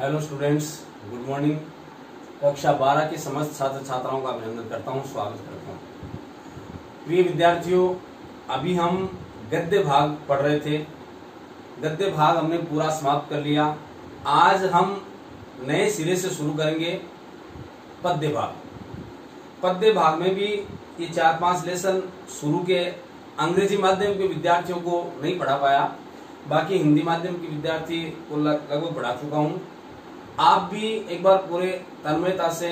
Hello students, good morning. कक्षा 12 के समस्त छात्र छात्राओं का अभिनंदन करता हूं, स्वागत करता हूं। प्रिय विद्यार्थियों, अभी हम गद्य भाग पढ़ रहे थे। गद्य भाग हमने पूरा समाप्त कर लिया। आज हम नए सिरे से शुरू करेंगे पद्य भाग। पद्य भाग में भी ये 4-5 लेसन शुरू के अंग्रेजी माध्यम के विद्यार्थियों को नहीं पढ़ा पाया, बाकी हिंदी माध्यम के विद्यार्थी को लगभग पढ़ा चुका हूं। आप भी एक बार पूरे तन्मयता से,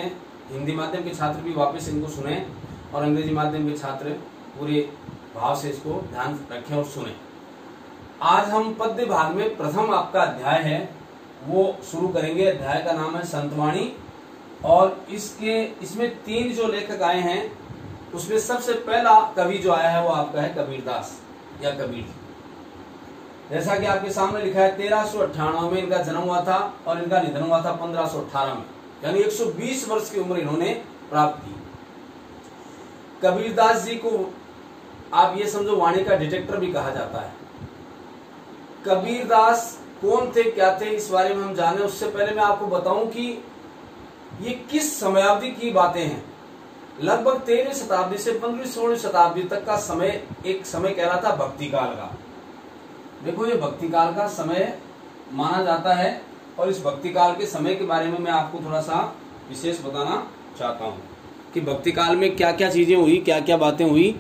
हिंदी माध्यम के छात्र भी वापस इनको सुने और अंग्रेजी माध्यम के छात्र पूरे भाव से इसको ध्यान रखें और सुने। आज हम पद्य भाग में प्रथम आपका अध्याय है वो शुरू करेंगे। अध्याय का नाम है संतवाणी और इसमें 3 जो लेखक आए हैं उसमें सबसे पहला कवि जो आया है वो आपका है कबीरदास या कबीर। जैसा कि आपके सामने लिखा है 1398 में इनका जन्म हुआ था और इनका निधन हुआ था 1518 में, यानी 120 वर्ष की उम्र इन्होंने प्राप्त की। कबीरदास जी को आप ये समझो वाणी का डिटेक्टर भी कहा जाता है। कबीरदास कौन थे, क्या थे, इस बारे में हम जाने उससे पहले मैं आपको बताऊं कि ये किस समयावधि की बातें हैं। लगभग 13वीं शताब्दी से 15वीं-16वीं शताब्दी तक का समय एक समय कहलाता था भक्ति काल का। देखो, ये भक्ति काल का समय माना जाता है और इस भक्ति काल के समय के बारे में मैं आपको थोड़ा सा विशेष बताना चाहता हूँ कि भक्ति काल में क्या क्या चीजें हुई, क्या क्या बातें हुई,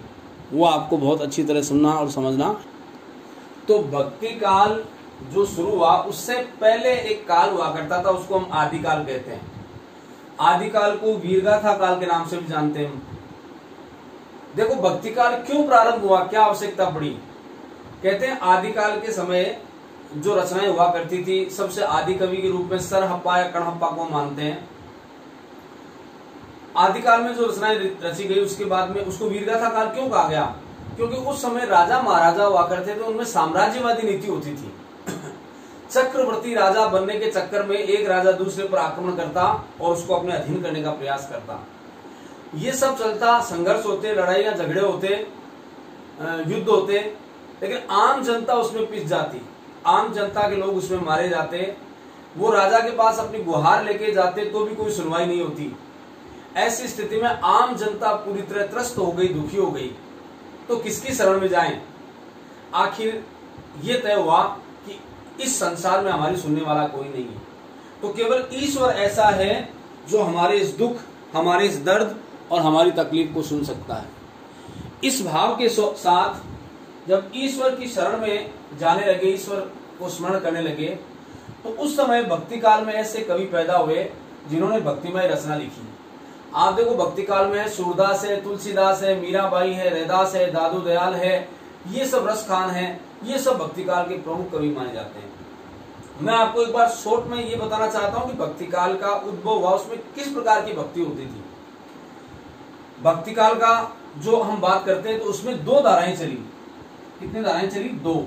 वो आपको बहुत अच्छी तरह सुनना और समझना। तो भक्ति काल जो शुरू हुआ उससे पहले एक काल हुआ करता था, उसको हम आदिकाल कहते हैं। आदिकाल को वीरगाथा काल के नाम से भी जानते हैं। देखो, भक्ति काल क्यों प्रारंभ हुआ, क्या आवश्यकता पड़ी। कहते हैं आदिकाल के समय जो रचनाएं हुआ करती थी, सबसे आदि कवि के रूप में सरहप्पा या कणहप्पा को मानते हैं। आदिकाल में जो रचनाएं रची गई उसके बाद में उसको वीरगाथा काल क्यों कहा गया, क्योंकि उस समय राजा महाराजा हुआ करते थे, उनमें साम्राज्यवादी नीति होती थी। चक्रवर्ती राजा बनने के चक्कर में एक राजा दूसरे पर आक्रमण करता और उसको अपने अधीन करने का प्रयास करता। ये सब चलता, संघर्ष होते, लड़ाइयां झगड़े होते, युद्ध होते, लेकिन आम जनता उसमें पिस जाती, आम जनता के लोग उसमें मारे जाते। वो राजा के पास अपनी गुहार लेके जाते तो भी कोई सुनवाई नहीं होती। ऐसी स्थिति में आम जनता पूरी तरह त्रस्त हो गई, दुखी हो गई। तो किसकी शरण में जाएं? आखिर ये तय हुआ कि इस संसार में हमारी सुनने वाला कोई नहीं है, तो केवल ईश्वर ऐसा है जो हमारे इस दुख, हमारे इस दर्द और हमारी तकलीफ को सुन सकता है। इस भाव के साथ जब ईश्वर की शरण में जाने लगे, ईश्वर को स्मरण करने लगे, तो उस समय भक्ति काल में ऐसे कवि पैदा हुए जिन्होंने भक्तिमय रचना लिखी। आप देखो, भक्ति काल में सूरदास है, तुलसीदास है, मीराबाई है, रैदास है, दादू दयाल है, ये सब रसखान है, ये सब भक्ति काल के प्रमुख कवि माने जाते हैं। मैं आपको एक बार शॉर्ट में ये बताना चाहता हूं कि भक्ति काल का उद्भव हुआ, उसमें किस प्रकार की भक्ति होती थी। भक्ति काल का जो हम बात करते हैं तो उसमें 2 धाराएं चली। कितनी धाराएं चली? 2।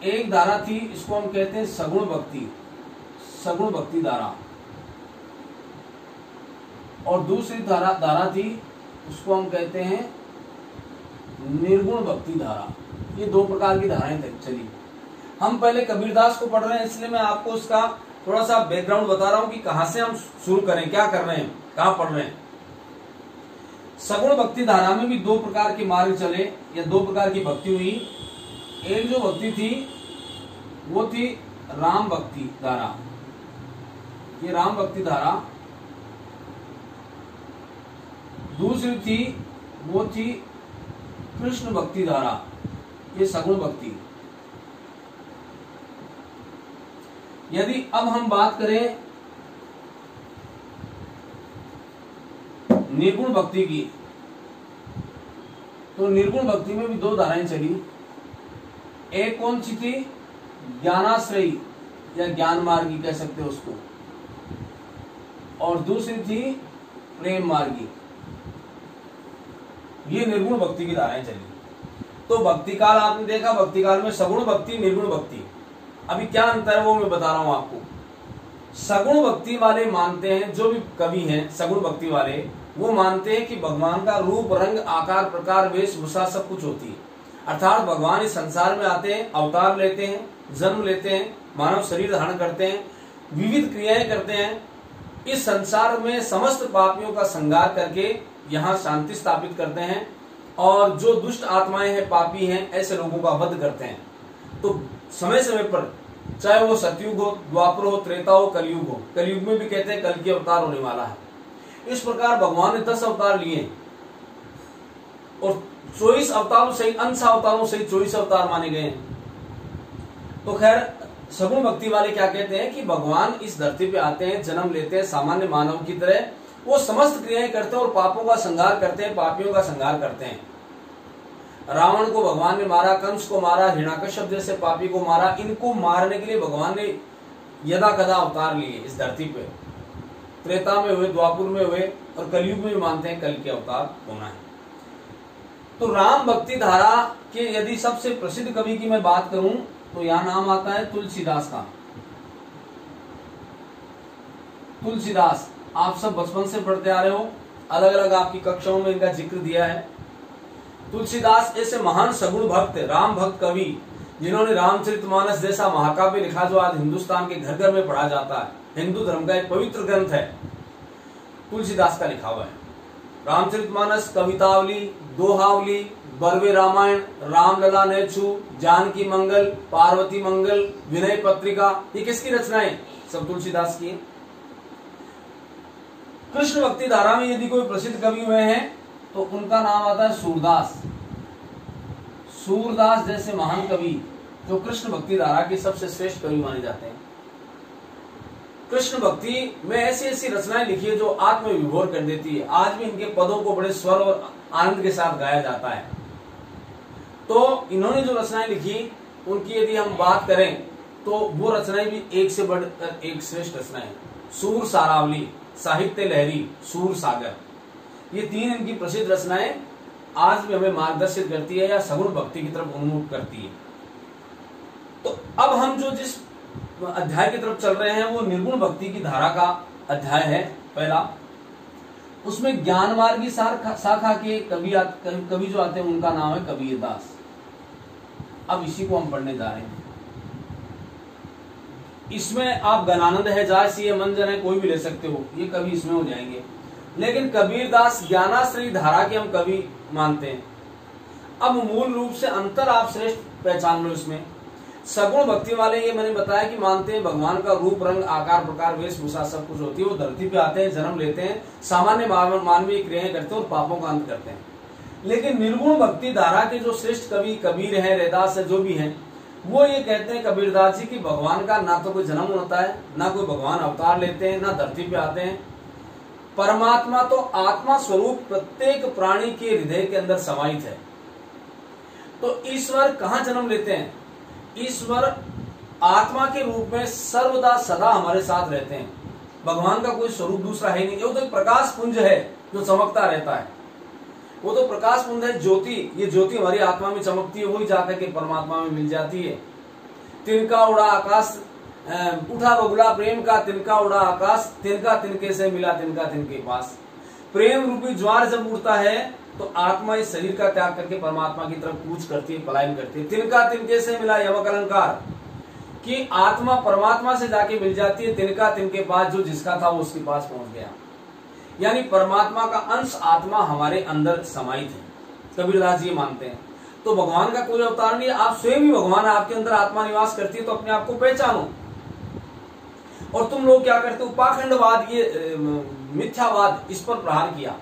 एक धारा थी, इसको हम कहते हैं सगुण भक्ति, सगुण भक्ति धारा, और दूसरी धारा थी, उसको हम कहते हैं निर्गुण भक्ति धारा। ये 2 प्रकार की धाराएं चली। हम पहले कबीरदास को पढ़ रहे हैं, इसलिए मैं आपको उसका थोड़ा सा बैकग्राउंड बता रहा हूं कि कहां से हम शुरू करें, क्या कर रहे हैं, कहां पढ़ रहे हैं। सगुण भक्ति धारा में भी 2 प्रकार के मार्ग चले या 2 प्रकार की भक्ति हुई। एक जो भक्ति थी वो थी राम भक्ति धारा, ये राम भक्ति धारा। दूसरी थी वो थी कृष्ण भक्ति धारा, ये सगुण भक्ति। यदि अब हम बात करें निर्गुण भक्ति की, तो निर्गुण भक्ति में भी 2 धाराएं चली। एक कौन सी थी? ज्ञानाश्रयी या ज्ञान मार्गी कह सकते हो उसको, और दूसरी थी प्रेम मार्गी। ये निर्गुण भक्ति की धाराएं चली। तो भक्ति काल आपने देखा, भक्ति काल में सगुण भक्ति, निर्गुण भक्ति। अभी क्या अंतर है वो मैं बता रहा हूं आपको। सगुण भक्ति वाले मानते हैं, जो भी कवि हैं सगुण भक्ति वाले, वो मानते हैं कि भगवान का रूप, रंग, आकार, प्रकार, वेशभूषा सब कुछ होती है। अर्थात भगवान इस संसार में आते हैं, अवतार लेते हैं, जन्म लेते हैं, मानव शरीर धारण करते हैं विविध क्रियाएं करते हैं, इस संसार में समस्त पापियों का संहार करके यहाँ शांति स्थापित करते हैं, और जो दुष्ट आत्माएं हैं, पापी हैं, ऐसे लोगों का वध करते हैं। तो समय समय पर, चाहे वो सतयुग हो, द्वापर हो, त्रेता हो, कलयुग हो, कलयुग में भी कहते हैं कल की अवतार होने वाला है। इस प्रकार भगवान ने 10 अवतार लिए और 24 अवतारों सहित अंश अवतारों सहित 24 अवतार माने गए हैं। तो खैर सगुण भक्ति वाले क्या कहते हैं कि भगवान इस धरती पे आते हैं, जन्म लेते हैं सामान्य मानव की तरह, वो समस्त क्रियाएं करते हैं और पापों का संहार करते हैं, पापियों का संहार करते हैं। रावण को भगवान ने मारा, कंस को मारा, हिरण्यकश्यप जैसे पापी को मारा। इनको मारने के लिए भगवान ने यदा कदा अवतार लिए इस धरती पे। त्रेता में हुए, द्वापुर में हुए, और कलयुग में भी मानते हैं कल के अवतार होना है। तो राम भक्ति धारा के यदि सबसे प्रसिद्ध कवि की मैं बात करूं तो यहां नाम आता है तुलसीदास का। तुलसीदास आप सब बचपन से पढ़ते आ रहे हो, अलग अलग आपकी कक्षाओं में इनका जिक्र दिया है। तुलसीदास ऐसे महान सगुण भक्त, राम भक्त कवि, जिन्होंने रामचरितमानस जैसा महाकाव्य लिखा जो आज हिंदुस्तान के घर घर में पढ़ा जाता है, हिंदू धर्म का एक पवित्र ग्रंथ है, तुलसीदास का लिखा हुआ है। रामचरितमानस, कवितावली, दोहावली, बरवे रामायण, रामलला नेछु, जानकी मंगल, पार्वती मंगल, विनय पत्रिका, ये किसकी रचनाएं? सब तुलसीदास की। कृष्ण भक्ति धारा में यदि कोई प्रसिद्ध कवि हुए हैं तो उनका नाम आता है सूरदास। सूरदास जैसे महान कवि जो कृष्ण भक्ति धारा के सबसे श्रेष्ठ कवि माने जाते हैं। कृष्ण भक्ति में ऐसी ऐसी रचनाएं लिखी है जो आत्मविभोर कर देती है। आज भी इनके पदों को बड़े स्वर और आनंद के साथ गाया जाता है। तो इन्होंने जो रचनाएं लिखी उनकी यदि हम बात करें तो वो रचनाएं भी एक से बढ़कर एक श्रेष्ठ रचनाएं। सूर सारावली, साहित्य लहरी, सूर सागर, ये 3 इनकी प्रसिद्ध रचनाएं आज भी हमें मार्गदर्शित करती है या सगुण भक्ति की तरफ उन्मुख करती है। तो अब हम जो जिस अध्याय की तरफ चल रहे हैं वो निर्गुण भक्ति की धारा का अध्याय है पहला। उसमें ज्ञान मार्गी शाखा के कवि जो आते हैं उनका नाम है कबीरदास। अब इसी को हम पढ़ने जा रहे हैं। इसमें आप गणानंद है, जासी मंजन है, कोई भी ले सकते हो, ये कवि इसमें हो जाएंगे। लेकिन कबीरदास ज्ञानाश्रयी धारा के हम कवि मानते हैं। अब मूल रूप से अंतर आप श्रेष्ठ पहचान लो इसमें। सगुण भक्ति वाले ये मैंने बताया कि मानते हैं भगवान का रूप, रंग, आकार, प्रकार, वेशभूषा सब कुछ होती है। वो धरती पे आते हैं, जन्म लेते हैं, सामान्य मानवीय क्रियाएं करते हैं और पापों का अंत करते हैं। लेकिन निर्गुण भक्ति धारा के जो श्रेष्ठ कवि कबीर है, रैदास है, जो भी हैं, वो ये कहते हैं कबीरदास जी की भगवान का ना तो कोई जन्म होता है, ना कोई भगवान अवतार लेते हैं, ना धरती पे आते हैं। परमात्मा तो आत्मा स्वरूप प्रत्येक प्राणी के हृदय के अंदर समाहित है। तो ईश्वर कहाँ जन्म लेते हैं? ईश्वर आत्मा के रूप में सर्वदा सदा हमारे साथ रहते हैं। भगवान का कोई स्वरूप दूसरा है नहीं। वो तो एक प्रकाश पुंज है जो चमकता रहता है। वो तो प्रकाश पुंज है, ज्योति। ये ज्योति हमारी आत्मा में चमकती है, वही जाकर के परमात्मा में मिल जाती है। तिनका उड़ा आकाश, उठा बगुला प्रेम का, तिनका उड़ा आकाश, तिनका तिनके से मिला, तिनका तिनके पास। प्रेम रूपी ज्वार जब उड़ता है तो आत्मा इस शरीर का त्याग करके परमात्मा की तरफ कूच करती है, पलायन करती है। तिनका तिनके से मिला यमक अलंकार कि आत्मा परमात्मा से जाके मिल जाती है। तिनका तिनके पास, जो जिसका था वो उसके पास पहुंच गया। यानी परमात्मा का अंश आत्मा हमारे अंदर समाहित है। कबीरदास जी मानते हैं। तो भगवान का कोई अवतार नहीं है, आप स्वयं ही भगवान है, आपके अंदर आत्मा निवास करती है। तो अपने आप को पहचानो। और तुम लोग क्या करते हो? पाखंडवाद, ये मिथ्यावाद, इस पर प्रहार किया।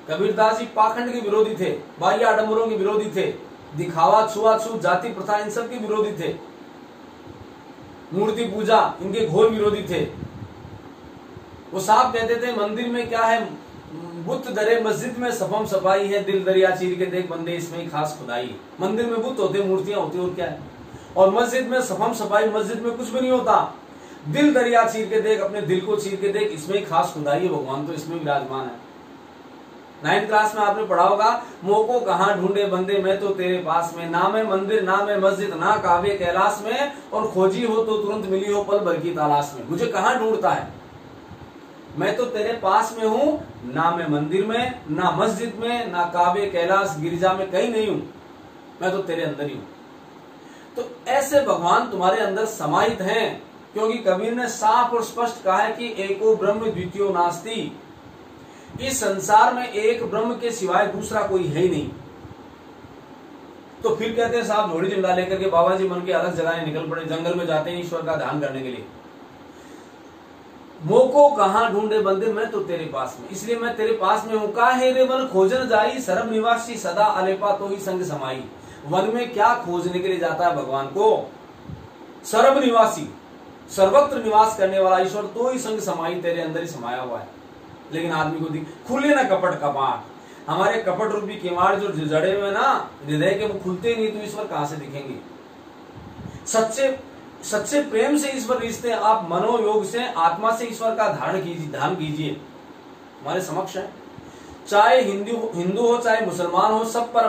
कबीरदास जी पाखंड के विरोधी थे, बाह्य आडंबरों के विरोधी थे, दिखावा, छुआछूत, जाति प्रथा, इन सब के विरोधी थे। मूर्ति पूजा, इनके घोर विरोधी थे। वो साफ कहते थे मंदिर में क्या है, बुत दरे मस्जिद में सफम सफाई है, दिल दरिया चीर के देख बंदे इसमें ही खास खुदाई। मंदिर में बुत होते, मूर्तियां होती, और क्या है। और मस्जिद में सफम सफाई, मस्जिद में कुछ भी नहीं होता। दिल दरिया चीर के देख, अपने दिल को चीर के देख, इसमें ही खास खुदाई है। भगवान तो इसमें विराजमान है। 9th क्लास में आपने पढ़ा होगा, मोको कहाँ ढूंढे बंदे, मैं तो तेरे पास में। ना मैं मंदिर, ना मैं मस्जिद, ना काबे कैलाश में, और खोजी हो तो तुरंत मिली हो पल भर की तलाश में। मुझे कहाँ ढूंढता है? मैं तो तेरे पास में हूँ। ना मैं मंदिर में, ना मस्जिद में, ना काबे कैलाश गिरिजा में, कहीं नहीं हूं। मैं तो तेरे अंदर ही हूं। तो ऐसे भगवान तुम्हारे अंदर समाहित हैं। क्योंकि कबीर ने साफ और स्पष्ट कहा है कि एको ब्रह्म द्वितीयो नास्ति, इस संसार में एक ब्रह्म के सिवाय दूसरा कोई है ही नहीं। तो फिर कहते हैं साहब घोड़ी झंडा लेकर के बाबा जी मन के अलग जगह निकल पड़े, जंगल में जाते हैं ईश्वर का ध्यान करने के लिए। मोको कहां ढूंढे बंदे, मैं तो तेरे पास में, इसलिए मैं तेरे पास में हूं। काहे रे वन खोजन जाई, सरब निवासी सदा अलेपा तो ही संग समाई। वन में क्या खोजने के लिए जाता है भगवान को? सरब निवासी, सर्वत्र निवास करने वाला ईश्वर तो ही संग समाई, तेरे अंदर ही समाया हुआ है। लेकिन आदमी को दिख खुले ना कपट कपाट, हमारे कपट रूपी किवाड़ जो जड़े हुए ना हृदय के, वो खुलते नहीं, तो ईश्वर कहां से दिखेंगे? सच्चे प्रेम से ईश्वर रिश्ते आप मनोयोग से आत्मा से ईश्वर का ध्यान कीजिए, हमारे समक्ष है। चाहे हिंदू हो चाहे मुसलमान हो, सब पर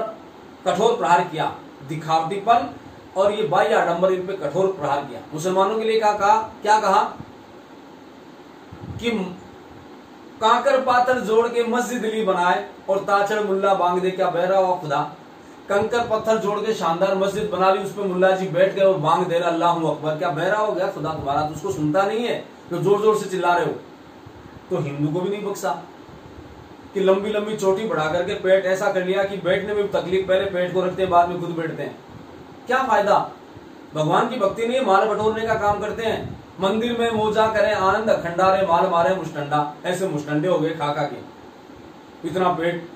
कठोर प्रहार किया, दिखावटीपन और ये बाह्य आडंबर, इन पे कठोर प्रहार किया। मुसलमानों के लिए क्या कहा कि कांकर पाथर जोड़ के मस्जिद ली बनाए और ताचड़ मुल्ला बांग दे, क्या बह रहा हो खुदा? कंकर पत्थर जोड़ के शानदार मस्जिद बना ली, उस पर मुल्ला जी बैठ गए और बांग दे रहा अल्लाहू अकबर, क्या बह रहा हो गया खुदा तुम्हारा? तो उसको सुनता नहीं है जो जोर जोर से चिल्ला रहे हो। तो हिंदू को भी नहीं बख्शा कि लंबी लंबी चोटी बढ़ा करके पेट ऐसा कर लिया कि बैठने में तकलीफ, पहले पेट को रखते हैं बाद में खुद बैठते हैं, क्या फायदा? भगवान की भक्ति नहीं, माल बटोरने का काम करते हैं। मंदिर में मोजा करे आनंद, खंडारे माल मारे मुस्टंडा, ऐसे मुस्टंडे हो गए खा खा के, इतना पेट,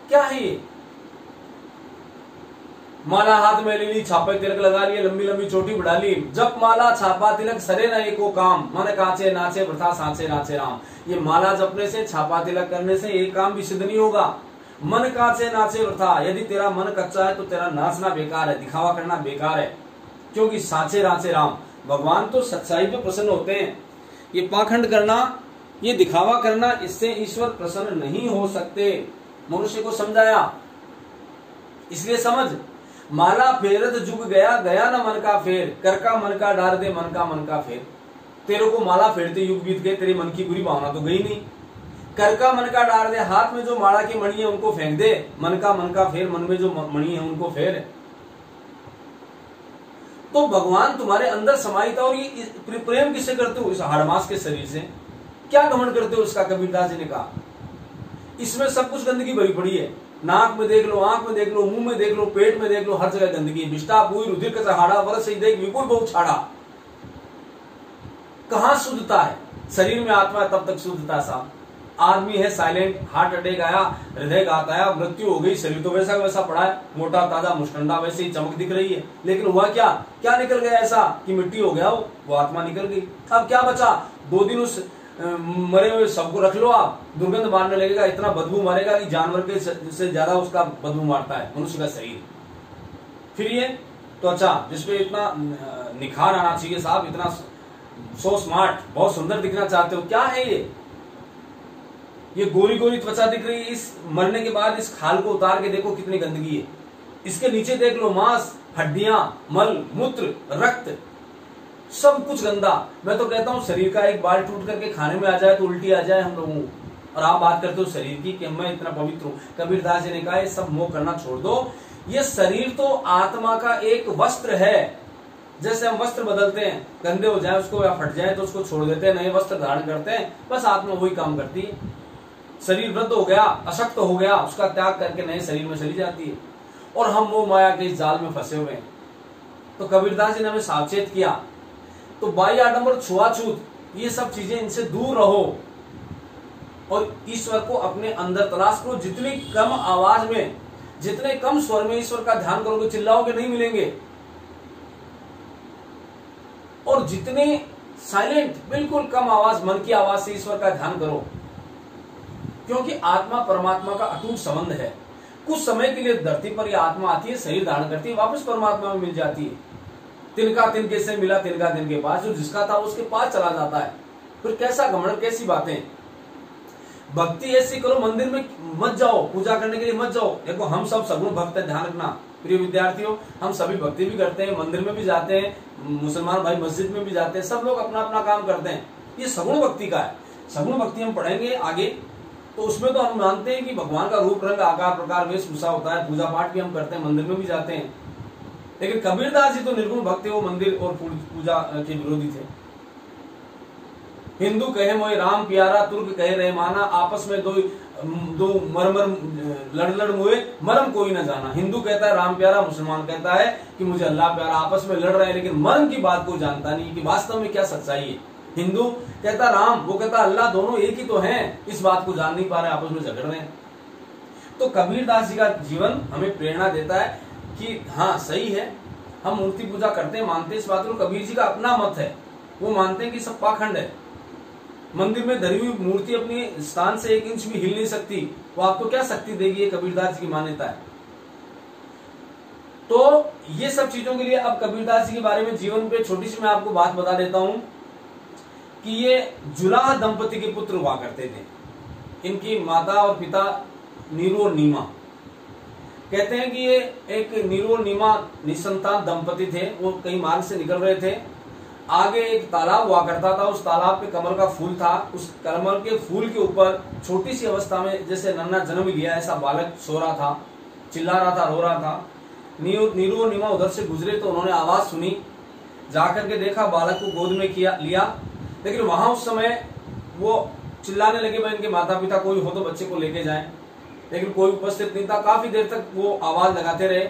क्या है ये? माला हाथ में ले ली, छापे तिलक लगा लिए, लंबी लंबी चोटी बढ़ा ली, जप माला छापा तिलक सरे न एको काम, मन काचे नाचे प्रथा सांचे नाचे राम। ये माला जपने से, छापा तिलक करने से एक काम भी सिद्ध नहीं होगा। मन काचे नाचे प्रथा, यदि तेरा मन कच्चा है तो तेरा नाचना बेकार है, दिखावा करना बेकार है, क्योंकि सांचे नाचे राम। भगवान तो सच्चाई पे प्रसन्न होते हैं। ये पाखंड करना, ये दिखावा करना, इससे ईश्वर प्रसन्न नहीं हो सकते। मनुष्य को समझाया, इसलिए समझ, माला फेरत जुग गया, गया ना मन का फेर, कर का मन का डार दे, मन का फेर। तेरे को माला फेरते युग बीत गए, तेरे मन की बुरी भावना तो गई नहीं। कर का मन का डार दे, हाथ में जो माला की मणि है उनको फेंक दे, मन का फेर, मन में जो मणि है उनको फेर। तो भगवान तुम्हारे अंदर समाहित है। और ये प्रेम किससे करते हो? इस हाड़मास के शरीर से। क्या घमंड करते हो उसका? कबीरदास जी ने कहा इसमें सब कुछ गंदगी भरी पड़ी है। नाक में देख लो, आंख में देख लो, मुंह में देख लो, पेट में देख लो, हर जगह गंदगी। विष्टा पुई रुधिर का सहाड़ा, वरस से देख विपुल बहुत छाड़ा। कहां शुद्धता है? शरीर में आत्मा है तब तक शुद्धता। साहब आदमी है साइलेंट, हार्ट अटैक आया, हृदय घात आया, मृत्यु हो गई, शरीर तो वैसा वैसा पड़ा है, मोटा ताजा मुस्टंडा, वैसे ही चमक दिख रही है। लेकिन हुआ क्या? क्या निकल गया ऐसा कि मिट्टी हो गया वो आत्मा निकल गई। अब क्या बचा? 2 दिन उस मरे हुए सबको रख लो आप, दुर्गंध मारने लगेगा, इतना बदबू मारेगा कि जानवर के से ज्यादा उसका बदबू मारता है मनुष्य का शरीर। फिर ये तो अच्छा, जिसपे इतना निखार आना चाहिए साहब, इतना सो स्मार्ट, बहुत सुंदर दिखना चाहते हो, क्या है ये गोरी गोरी त्वचा दिख रही है। इस मरने के बाद इस खाल को उतार के देखो कितनी गंदगी है। इसके नीचे देख लो, मांस, हड्डियां, मल, मूत्र, रक्त, सब कुछ गंदा। मैं तो कहता हूं शरीर का एक बाल टूट करके खाने में आ जाए तो उल्टी आ जाए हम लोगों को, और आप बात करते हो शरीर की कि मैं इतना पवित्र हूं। कबीरदास जी ने कहा ये सब मोह करना छोड़ दो। ये शरीर तो आत्मा का एक वस्त्र है। जैसे हम वस्त्र बदलते हैं, गंदे हो जाए उसको या फट जाए तो उसको छोड़ देते हैं, नए वस्त्र धारण करते हैं, बस आत्मा वही काम करती है। शरीर वृद्ध हो गया, अशक्त हो गया, उसका त्याग करके नए शरीर में चली जाती है। और हम मोह माया के इस जाल में फंसे हुए हैं। तो कबीरदास जी ने हमें सावचेत किया। तो बाह्य आडंबर, छुआछूत, ये सब चीजें, इनसे दूर रहो और ईश्वर को अपने अंदर तलाश करो। जितनी कम आवाज में, जितने कम स्वर में ईश्वर का ध्यान करोगे, चिल्लाओगे नहीं मिलेंगे। और जितने साइलेंट, बिल्कुल कम आवाज, मन की आवाज से ईश्वर का ध्यान करो, क्योंकि आत्मा परमात्मा का अटूट संबंध है। कुछ समय के लिए धरती पर यह आत्मा आती है, शरीर धारण करती है, वापस परमात्मा में मिल जाती है। तिनका तिनके से मिला, तिनका तिनके पास, जो जिसका था उसके पास चला जाता है। फिर कैसा घमंड, कैसी बातें। भक्ति ऐसी करो, मंदिर में मत जाओ, पूजा करने के लिए मत जाओ। देखो हम सब सगुण भक्त है, ध्यान रखना प्रिय विद्यार्थियों, हम सभी भक्ति भी करते हैं, मंदिर में भी जाते हैं, मुसलमान भाई मस्जिद में भी जाते हैं, सब लोग अपना अपना काम करते हैं। ये सगुण भक्ति का है। सगुण भक्ति हम पढ़ेंगे आगे, तो उसमें तो हम मानते हैं कि भगवान का रूप, रंग, आकार, प्रकार, वेशभूषा होता है, पूजा पाठ भी हम करते हैं, मंदिर में भी जाते हैं। लेकिन कबीरदास जी तो निर्गुण भक्त थे, वो मंदिर और पूजा के विरोधी थे। हिंदू कहे मोए राम प्यारा, तुर्क कहे रहमाना, आपस में दो मरमर लड़ मुए, मरम कोई न जाना। हिंदू कहता है राम प्यारा, मुसलमान कहता है कि मुझे अल्लाह प्यारा, आपस में लड़ रहे हैं लेकिन मरम की बात को जानता नहीं कि वास्तव में क्या सच्चाई है। हिंदू कहता राम, वो कहता अल्लाह, दोनों एक ही तो हैं, इस बात को जान नहीं पा रहे, आपस में झगड़ रहे हैं। तो कबीरदास जी का जीवन हमें प्रेरणा देता है कि हाँ सही है, हम मूर्ति पूजा करते हैं, मानते हैं इस बात को। कबीर जी का अपना मत है, वो मानते हैं कि सब पाखंड है। मंदिर में धरी हुई मूर्ति अपनी स्थान से 1 इंच भी हिल नहीं सकती, वो आपको क्या शक्ति देगी, ये कबीरदास जी की मान्यता है। तो ये सब चीजों के लिए अब कबीरदास जी के बारे में जीवन पे छोटी सी मैं आपको बात बता देता हूं कि ये जुलाह दंपति के पुत्र हुआ करते थे। इनकी माता और पिता नीरू और नीमा। कहते हैं कि ये एक नीरू और नीमा निसंतान दंपति थे। वो कहीं मार्ग से निकल रहे थे, आगे एक तालाब हुआ करता था, उस तालाब पे कमल का फूल था। उस कमल के फूल के ऊपर छोटी सी अवस्था में जैसे नन्हा जन्म लिया ऐसा बालक सो रहा था, चिल्ला रहा था, रो रहा था। नीरू और नीमा उधर से गुजरे तो उन्होंने आवाज सुनी, जाकर के देखा, बालक को गोद में लिया। लेकिन वहां उस समय वो चिल्लाने लगे, भाई इनके माता पिता कोई हो तो बच्चे को लेके जाएं, लेकिन कोई उपस्थित नहीं था। काफी देर तक वो आवाज लगाते रहे।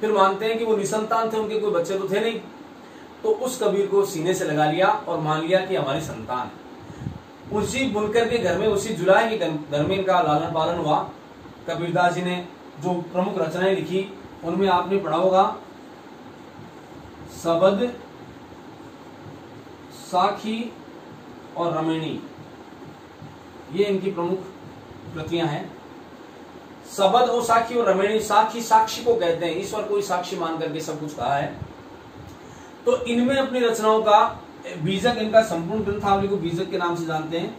फिर मानते हैं कि वो निसंतान थे, उनके कोई बच्चे तो थे नहीं। तो उस कबीर को सीने से लगा लिया और मान लिया कि हमारी संतान है। उसी बुनकर के घर में, उसी जुलाह के घर में इनका लालन पालन हुआ। कबीरदास जी ने जो प्रमुख रचनाएं लिखी उनमें आपने पढ़ा होगा सबद, साखी और रमणी, ये इनकी प्रमुख कृतियां हैं। सबद और साखी और रमणी, साखी साक्षी को कहते हैं, ईश्वर को ही साक्षी मान करके सब कुछ कहा है। तो इनमें अपनी रचनाओं का बीजक, इनका संपूर्ण ग्रंथावली को बीजक के नाम से जानते हैं।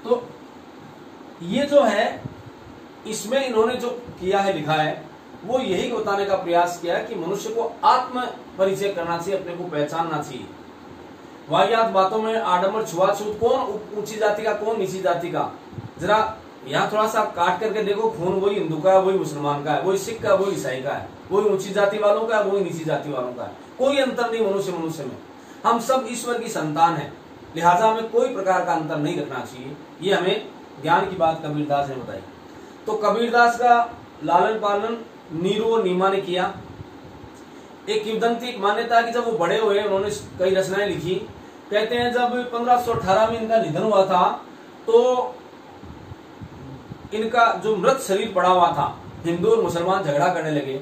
तो ये जो है, इसमें इन्होंने जो किया है, लिखा है, वो यही बताने का प्रयास किया है कि मनुष्य को आत्म परिचय करना चाहिए, अपने को पहचानना चाहिए। वाहियात बातों में आडम्बर, छुआछूत, कौन ऊंची जाति का कौन नीची जाति का, जरा यहाँ थोड़ा सा काट करके देखो, खून वही हिंदू का है, वही मुसलमान का है, वही सिख का, वही ईसाई का है, वही ऊंची जाति वालों का है, वही नीची जाति वालों का है। कोई अंतर नहीं मनुष्य में, हम सब ईश्वर की संतान है, लिहाजा हमें कोई प्रकार का अंतर नहीं रखना चाहिए। ये हमें ज्ञान की बात कबीरदास ने बताई। तो कबीरदास का लालन पालन नीरू और नीमा ने किया। एक किंवदंती मान्यता है कि जब वो बड़े हुए, उन्होंने कई रचनाएं लिखी। कहते हैं जब 1518 में इनका निधन हुआ था तो इनका जो मृत शरीर पड़ा हुआ था, हिंदू और मुसलमान झगड़ा करने लगे।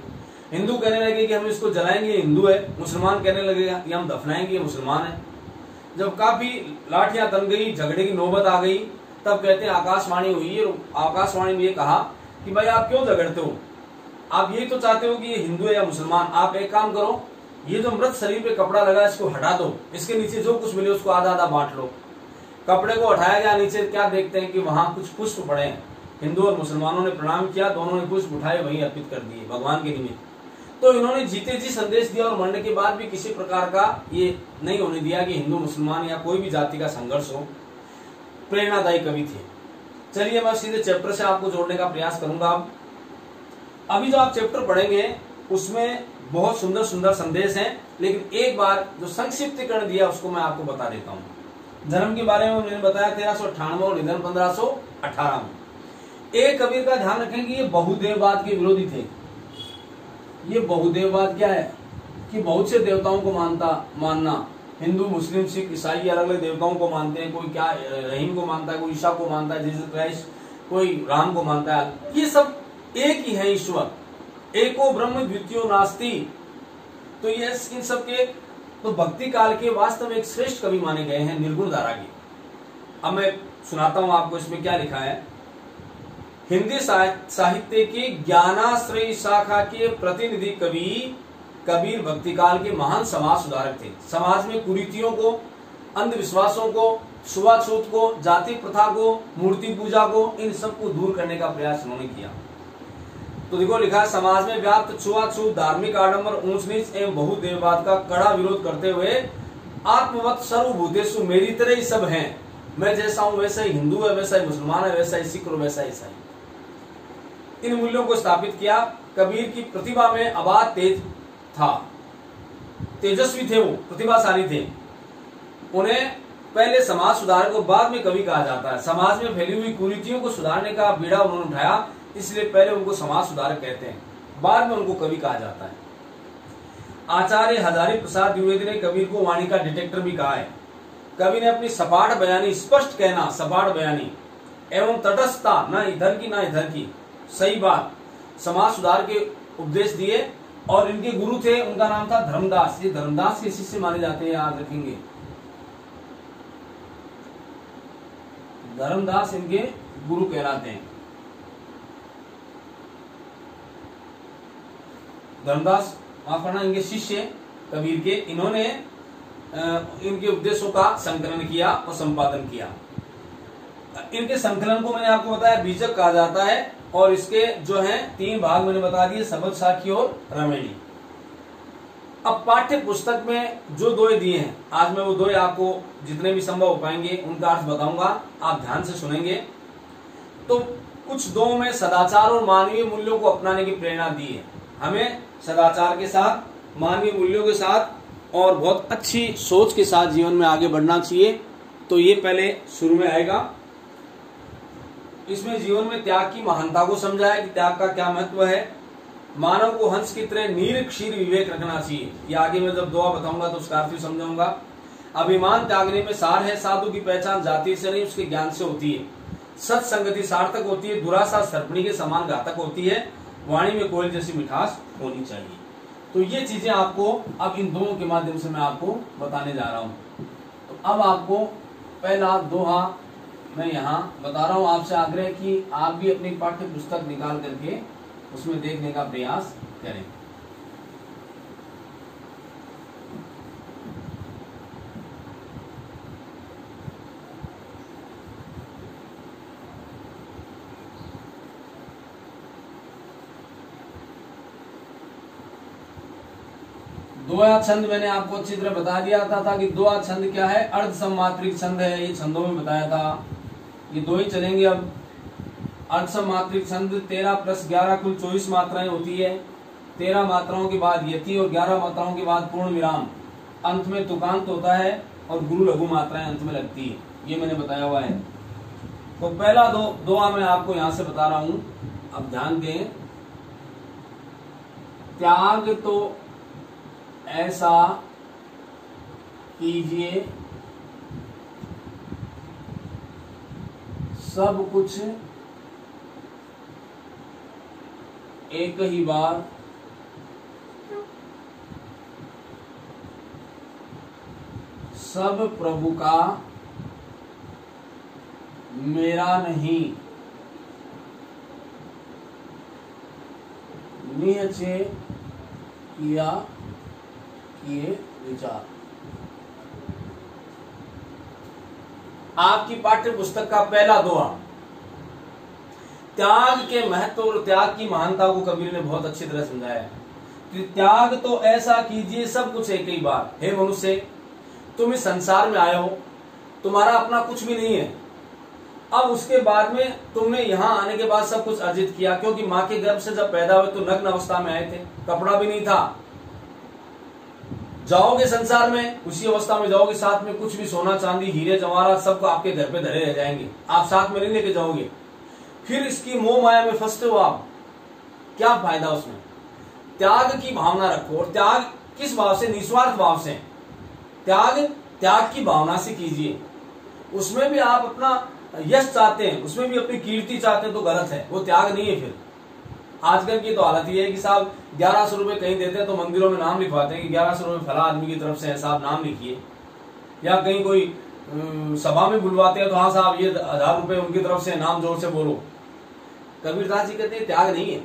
हिंदू कहने लगे कि हम इसको जलाएंगे, ये हिंदू है। मुसलमान कहने लगे कि हम दफनाएंगे, ये मुसलमान है। जब काफी लाठियां तन गई, झगड़े की नौबत आ गई, तब कहते हैं आकाशवाणी हुई और आकाशवाणी में ये कहा कि भाई आप क्यों झगड़ते हो, आप यही तो चाहते हो कि ये हिंदू है या मुसलमान। आप एक काम करो, ये जो मृत शरीर पे कपड़ा लगा इसको हटा दो, इसके नीचे जो कुछ मिले उसको आधा आधा बांट लो। कपड़े को हटाया गया, नीचे क्या देखते हैं कि वहां कुछ पुष्प पड़े हैं। हिंदू और मुसलमानों ने प्रणाम किया, दोनों ने पुष्प उठाए, वहीं अर्पित कर दिए भगवान के निमित्त। तो इन्होंने जीते जी संदेश दिया और मरने के बाद भी किसी प्रकार का ये नहीं होने दिया कि हिंदू मुसलमान या कोई भी जाति का संघर्ष हो। प्रेरणादायी कवि थे। चलिए मैं सीधे चैप्टर से आपको जोड़ने का प्रयास करूंगा। अभी जो आप चैप्टर पढ़ेंगे उसमें बहुत सुंदर सुंदर संदेश हैं, लेकिन एक बार जो संक्षिप्तीकरण दिया उसको मैं आपको बता देता हूँ। जन्म के बारे में मैंने बताया 1398 और निधन 1518 में। एक कबीर का ध्यान रखें कि ये बहुदेववाद के विरोधी थे। ये बहुदेववाद क्या है कि बहुत से देवताओं को मानना। हिंदू, मुस्लिम, सिख, ईसाई अलग अलग देवताओं को मानते हैं। कोई क्या रहीम को मानता है, कोई ईसा को मानता है, जीसस क्राइस्ट, कोई राम को मानता है। ये सब एक ही है ईश्वर, एको ब्रह्म द्वितीयो नास्ति। तो ये इन सब के तो भक्ति काल के वास्तव में एक श्रेष्ठ कवि माने गए हैं, निर्गुण धारा के। अब मैं सुनाता हूं आपको इसमें क्या लिखा है। हिंदी साहित्य की ज्ञानाश्रयी शाखा के प्रतिनिधि कवि कबीर भक्ति काल के महान समाज सुधारक थे। समाज में कुरीतियों को, अंधविश्वासों को, छुआछूत को, जाति प्रथा को, मूर्ति पूजा को, इन सब को दूर करने का प्रयास उन्होंने किया। तो देखो लिखा, समाज में व्याप्त छुआछूत, धार्मिक आडंबर, ऊंच नीच एवं बहुदेववाद का कड़ा विरोध करते हुए आत्मवत सर्वभूतेषु मेरी तरह ही सब हैं, मैं जैसा हूं वैसा ही हिंदू है, वैसा ही मुसलमान है, वैसा ही सिख और वैसा ही ईसाई, इन मूल्यों को स्थापित किया। कबीर की प्रतिभा में अबाध तेज था, तेजस्वी थे, वो प्रतिभाशाली थे। उन्हें पहले समाज सुधारक को बाद में कवि कहा जाता है। समाज में फैली हुई कुरीतियों को सुधारने का बीड़ा उन्होंने उठाया, इसलिए पहले उनको समाज सुधारक कहते हैं, बाद में उनको कवि कहा जाता है। आचार्य हजारी प्रसाद द्विवेदी ने कबीर को वाणी का डिटेक्टर भी कहा है। कवि ने अपनी सपाट बयानी, स्पष्ट कहना, सपाट बयानी एवं तटस्थता, न इधर की न इधर की, सही बात, समाज सुधार के उपदेश दिए। और इनके गुरु थे, उनका नाम था धर्मदास। ये धर्मदास के शिष्य माने जाते हैं, याद रखेंगे। धर्मदास इनके गुरु कहलाते हैं। धर्मदास माफ करना, इनके शिष्य कबीर के। इन्होंने इनके उपदेशों का संकलन किया और संपादन किया। इनके संकलन को मैंने आपको बताया बीजक कहा जाता है, और इसके जो हैं 3 भाग मैंने बता दिए, सबद, साखी और रमेणी। अब पाठ्य पुस्तक में जो दोहे दिए हैं, आज मैं वो दोहे आपको जितने भी संभव हो पाएंगे उनका अर्थ बताऊंगा, आप ध्यान से सुनेंगे। तो कुछ दोहों में सदाचार और मानवीय मूल्यों को अपनाने की प्रेरणा दी है। हमें सदाचार के साथ, मानवीय मूल्यों के साथ और बहुत अच्छी सोच के साथ जीवन में आगे बढ़ना चाहिए। तो ये पहले शुरू में आएगा। इसमें जीवन में त्याग की महानता को समझाया कि त्याग का क्या महत्व है। मानव को हंस की तरह नीर क्षीर विवेक रखना चाहिए। ये आगे मैं जब दुआ बताऊंगा तो उसका अर्थ भी समझाऊंगा। अभिमान त्यागने में सार है। साधु की पहचान जाति से नहीं, उसके ज्ञान से होती है। सत्संगति सार्थक होती है, दुरासा सर्पणी के समान घातक होती है। वाणी में कोयल जैसी मिठास होनी चाहिए। तो ये चीजें आपको अब इन दोनों के माध्यम से मैं आपको बताने जा रहा हूं। तो अब आपको पहला दोहा मैं यहाँ बता रहा हूँ। आपसे आग्रह कि आप भी अपनी पाठ्य पुस्तक निकाल करके उसमें देखने का प्रयास करें। दोहा छंद मैंने आपको अच्छी तरह बता दिया था कि दोहा छंद क्या है। अर्ध सम्मात्रिक छंद है, ये छंदों में बताया था। ये दो ही चलेंगे अब। अर्ध सम्मात्रिक छंद 13 + 11 कुल 24 मात्राएं होती है। 13 मात्राओं के बाद यति और 11 मात्राओं के बाद पूर्ण विराम, अंत में तुकांत होता है और गुरु लघु मात्राएं अंत में लगती है। ये मैंने बताया हुआ है। तो पहला दोहा मैं आपको यहां से बता रहा हूं, अब ध्यान दें। त्याग तो ऐसा कीजिए सब कुछ एक ही बार, सब प्रभु का मेरा नहीं, निश्चय किया किए विचार। आपकी पाठ्य पुस्तक का पहला दोहा। त्याग के महत्व और त्याग की महानता को कबीर ने बहुत अच्छी तरह समझाया है कि त्याग तो ऐसा कीजिए सब कुछ एक ही बार। हे मनुष्य, तुम इस संसार में आए हो, तुम्हारा अपना कुछ भी नहीं है। अब उसके बाद में तुमने यहाँ आने के बाद सब कुछ अर्जित किया, क्योंकि माँ के गर्भ से जब पैदा हुए तो नग्न अवस्था में आए थे, कपड़ा भी नहीं था। जाओगे संसार में, उसी अवस्था में जाओगे, साथ में कुछ भी सोना चांदी हीरे जवाहरात सब आपके घर पे धरे रह जाएंगे, आप साथ में नहीं लेके जाओगे। फिर इसकी मोह माया में फंसते हो आप, क्या फायदा उसमें। त्याग की भावना रखो, और त्याग किस भाव से, निस्वार्थ भाव से। त्याग की भावना से कीजिए। उसमें भी आप अपना यश चाहते हैं, उसमें भी अपनी कीर्ति चाहते हैं तो गलत है, वो त्याग नहीं है। फिर आजकल की तो हालत ये है कि साहब 1100 रुपए कहीं देते हैं तो मंदिरों में नाम लिखवाते हैं कि 1100 रुपए फला आदमी की तरफ से है, साहब नाम लिखिए। या कहीं कोई सभा में बुलवाते हैं तो हाँ साहब ये 1000 रुपए उनकी तरफ से, नाम जोर से बोलो। कबीरदास जी कहते हैं त्याग नहीं है।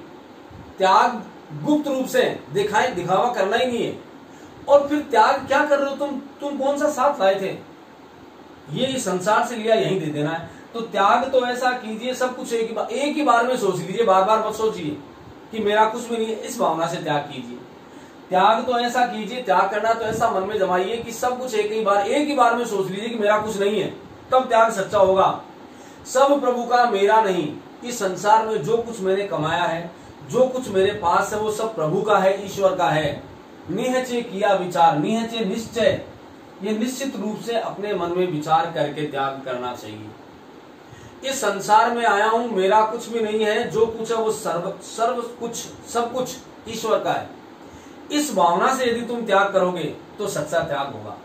त्याग गुप्त रूप से दिखावा करना ही नहीं है। और फिर त्याग क्या कर रहे हो तुम कौन सा साथ लाए थे, ये संसार से लिया यहीं दे देना है। तो त्याग तो ऐसा कीजिए सब कुछ एक ही बार में सोच लीजिए, बार बार मत सोचिए कि मेरा कुछ भी नहीं है। इस भावना से त्याग कीजिए। त्याग तो ऐसा कीजिए, त्याग करना तो ऐसा मन में जमाइए कि सब कुछ एक ही बार में सोच लीजिए कि मेरा कुछ नहीं है, तब त्याग सच्चा होगा। सब प्रभु का मेरा नहीं। इस संसार में जो कुछ मैंने कमाया है, जो कुछ मेरे पास है, वो सब प्रभु का है, ईश्वर का है। निश्चय किया विचार, निश्चय ये निश्चित रूप से अपने मन में विचार करके त्याग करना चाहिए। इस संसार में आया हूं, मेरा कुछ भी नहीं है, जो कुछ है वो सब कुछ ईश्वर का है। इस भावना से यदि तुम त्याग करोगे तो सच्चा त्याग होगा।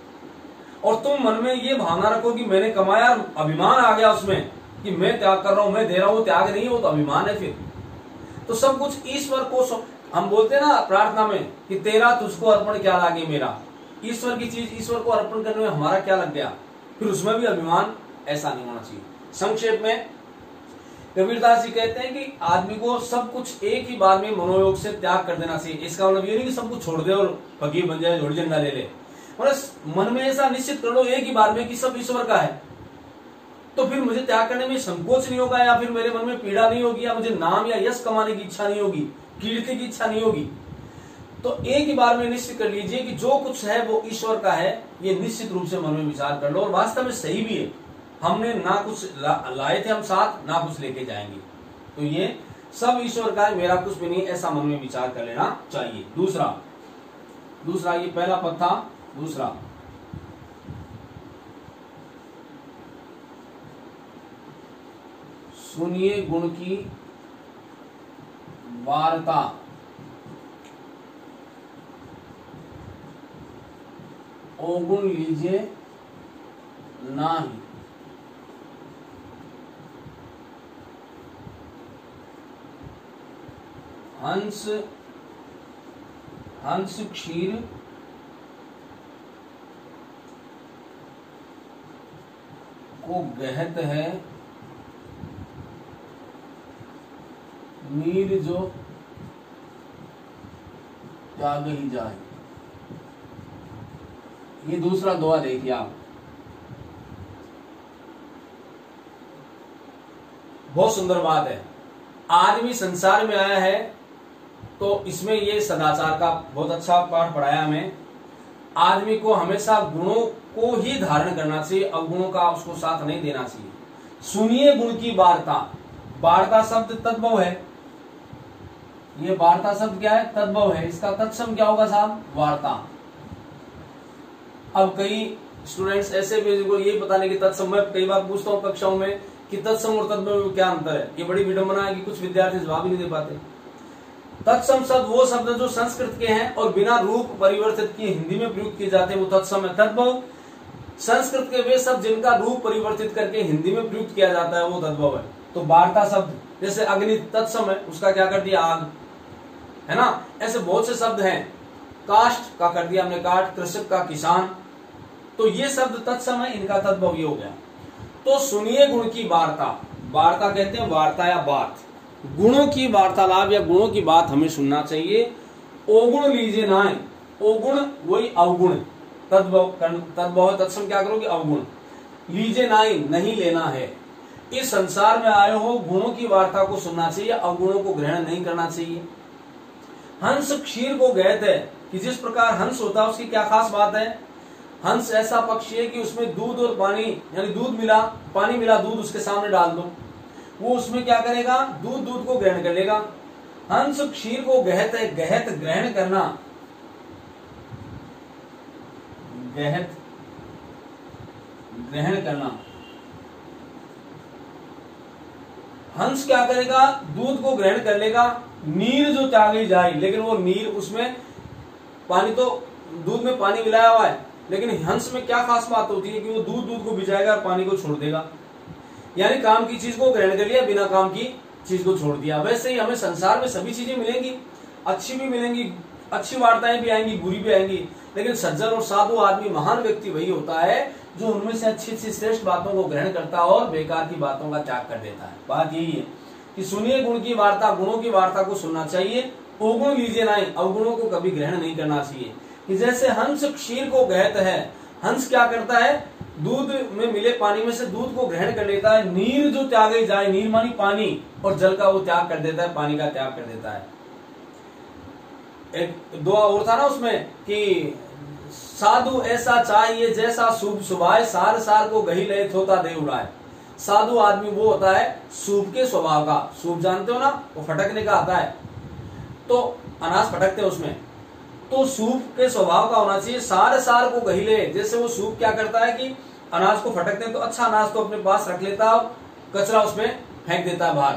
और तुम मन में ये भावना रखो कि मैंने कमाया, अभिमान आ गया उसमें कि मैं त्याग कर रहा हूं, मैं दे रहा हूं, त्याग नहीं, वो तो अभिमान है। फिर तो सब कुछ ईश्वर को, हम बोलते हैं ना प्रार्थना में कि तेरा तुझको अर्पण क्या लागे मेरा, ईश्वर की चीज ईश्वर को अर्पण करने में हमारा क्या लग गया, फिर उसमें भी अभिमान। ऐसा नहीं होना चाहिए। संक्षेप में कबीरदास जी कहते हैं कि आदमी को सब कुछ एक ही बार में मनोयोग से त्याग कर देना चाहिए। इसका मतलब ये नहीं कि सब कुछ छोड़ दे और फकीर बन जाए, झोड़ी झंडा ले ले। मन में ऐसा निश्चित कर लो एक ही बार में कि सब ईश्वर का है, तो फिर मुझे त्याग करने में संकोच नहीं होगा, या फिर मेरे मन में पीड़ा नहीं होगी, या मुझे नाम या यश कमाने की इच्छा नहीं होगी, कीर्ति की इच्छा नहीं होगी। तो एक ही बार में निश्चित कर लीजिए कि जो कुछ है वो ईश्वर का है। ये निश्चित रूप से मन में विचार कर लो, और वास्तव में सही भी है। हमने ना कुछ लाए थे हम साथ, ना कुछ लेके जाएंगे, तो ये सब ईश्वर का है, मेरा कुछ भी नहीं, ऐसा मन में विचार कर लेना चाहिए। दूसरा ये पहला पद था। दूसरा, सुनिए गुण की वार्ता, अवगुण लीजिए नाही। हंस क्षीर को गहत है, नीर जो त्याग ही जाए। ये दूसरा दोहा देखिए आप, बहुत सुंदर बात है। आदमी संसार में आया है तो इसमें ये सदाचार का बहुत अच्छा पाठ पढ़ाया हमें। आदमी को हमेशा गुणों को ही धारण करना चाहिए, अवगुणों का उसको साथ नहीं देना चाहिए। सुनिए गुण की वार्ता। वार्ता शब्द तद्भव है। ये वार्ता शब्द क्या है? तद्भव है। इसका तत्सम क्या होगा साहब? वार्ता। अब कई स्टूडेंट्स ऐसे भी जिनको ये पता नहीं कि तत्सम, मैं कई बार पूछता हूँ कक्षाओं में कि तत्सम और तद्भव में क्या अंतर है। ये बड़ी विडंबना है कि कुछ विद्यार्थी जवाब ही नहीं दे पाते। तत्सम शब्द वो शब्द जो संस्कृत के हैं और बिना रूप परिवर्तित किए हिंदी में प्रयुक्त किए जाते हैं, वो तत्सम है। तद्भव संस्कृत के वे शब्द जिनका रूप परिवर्तित करके हिंदी में प्रयुक्त किया जाता है, वो तद्भव है। तो वार्ता शब्द जैसे अग्नि तत्सम है, उसका क्या कर दिया? आग, है ना। ऐसे बहुत से शब्द हैं। काष्ठ का कर दिया हमने काट, कृषक का किसान। तो ये शब्द तत्सम है, इनका तद्भव ये हो गया। तो सुनिए गुण की वार्ता। वार्ता कहते हैं वार्ता या बात, गुणों की वार्तालाप या गुणों की बात हमें सुनना चाहिए। अवगुण लीजिए ना। अवगुण वही अवगुण, तद्भव तत्सम क्या करोगे? अवगुण। लीजिए नहीं लेना है। इस संसार में आए हो, गुणों की वार्ता को सुनना चाहिए, अवगुणों को ग्रहण नहीं करना चाहिए। हंस क्षीर को गहत है कि जिस प्रकार हंस होता है उसकी क्या खास बात है? हंस ऐसा पक्षी है कि उसमें दूध और पानी, यानी दूध मिला, पानी मिला, दूध उसके सामने डाल दो, वो उसमें क्या करेगा? दूध को ग्रहण कर लेगा। हंस क्षीर को गहत है। गहत ग्रहण करना, गहत ग्रहण करना। हंस क्या करेगा? दूध को ग्रहण कर लेगा। नीर जो त्यागी जाए, लेकिन वो नीर, उसमें पानी, तो दूध में पानी मिलाया हुआ है, लेकिन हंस में क्या खास बात होती है कि वो दूध को भिजाएगा और पानी को छोड़ देगा। यानी काम की चीज को ग्रहण कर लिया, बिना काम की चीज को छोड़ दिया। वैसे ही हमें संसार में सभी चीजें मिलेंगी, अच्छी भी मिलेंगी, अच्छी वार्ताएं भी आएंगी, बुरी भी आएंगी, लेकिन सज्जन और साधु आदमी, महान व्यक्ति वही होता है जो उनमें से अच्छी अच्छी श्रेष्ठ बातों को ग्रहण करता है और बेकार की बातों का त्याग कर देता है। बात यही है कि सुनिए गुण की वार्ता, गुणों की वार्ता को सुनना चाहिए। अवगुण लीजिए नहीं, अवगुणों को कभी ग्रहण नहीं करना चाहिए। कि जैसे हंस क्षीर को गहत है, हंस क्या करता है? दूध में मिले पानी में से दूध को ग्रहण कर लेता है। नीर जो त्यागे जाए, नीर मानी पानी, और जल का वो त्याग कर देता है, पानी का त्याग कर देता है। एक दो और था ना उसमें कि साधु ऐसा चाहिए जैसा शुभ सुभाए, सार सार को गही लय थोता दे उड़ाए। साधु आदमी वो होता है शुभ के स्वभाव का। शुभ जानते हो ना, वो फटकने का आता है, तो अनाज फटकते हैं उसमें, तो सूप के स्वभाव का होना चाहिए सारे सार को गहिले। जैसे वो सूप क्या करता है कि अनाज को फटकते हैं तो अच्छा अनाज तो अपने पास रख लेता है, कचरा उसमें फेंक देता है बाहर।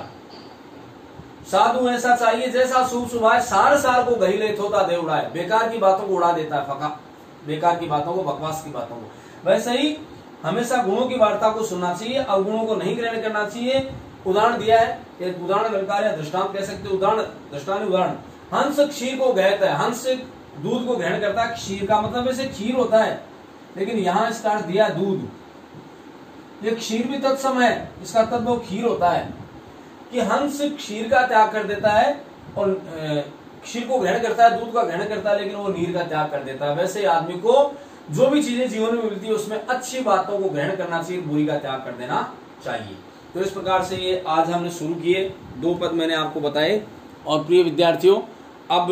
साधु ऐसा चाहिए जैसा सूप सुभाए सार सार को गहिले थोता दे उड़ाए, बेकार की बातों को उड़ा देता है, फका बेकार की बातों को, बकवास की बातों को। वैसे ही हमेशा गुणों की वार्ता को सुनना चाहिए, अवगुणों को नहीं ग्रहण करना चाहिए। उदाहरण दिया है, एक उदाहरण अलंकार या दृष्टांत कह सकते, उदाहरण दृष्टांत उदाहरण। हंस क्षीर को गहता है, हंस दूध को ग्रहण करता है, क्षीर का मतलब वैसे खीर होता है, लेकिन यहाँ इसका अर्थ दिया दूध। ये क्षीर भी तत्सम है, इसका तत्व खीर होता है कि हंस क्षीर का त्याग कर देता है और क्षीर को ग्रहण करता है, दूध का ग्रहण करता है, लेकिन वो नीर का त्याग कर देता है। वैसे आदमी को जो भी चीजें जीवन में मिलती है उसमें अच्छी बातों को ग्रहण करना चाहिए, बुरी का त्याग कर देना चाहिए। तो इस प्रकार से ये आज हमने शुरू किए, 2 पद मैंने आपको बताए। और प्रिय विद्यार्थियों, अब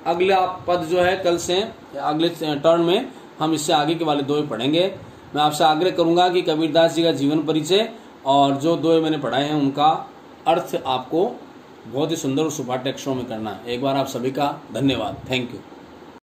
अगला पद जो है कल से अगले टर्न में हम इससे आगे के वाले 2 पढ़ेंगे। मैं आपसे आग्रह करूंगा कि कबीरदास जी का जीवन परिचय और जो 2 मैंने पढ़ाए हैं उनका अर्थ आपको बहुत ही सुंदर और सुपाठ्य अक्षरों में करना है। एक बार आप सभी का धन्यवाद। Thank you.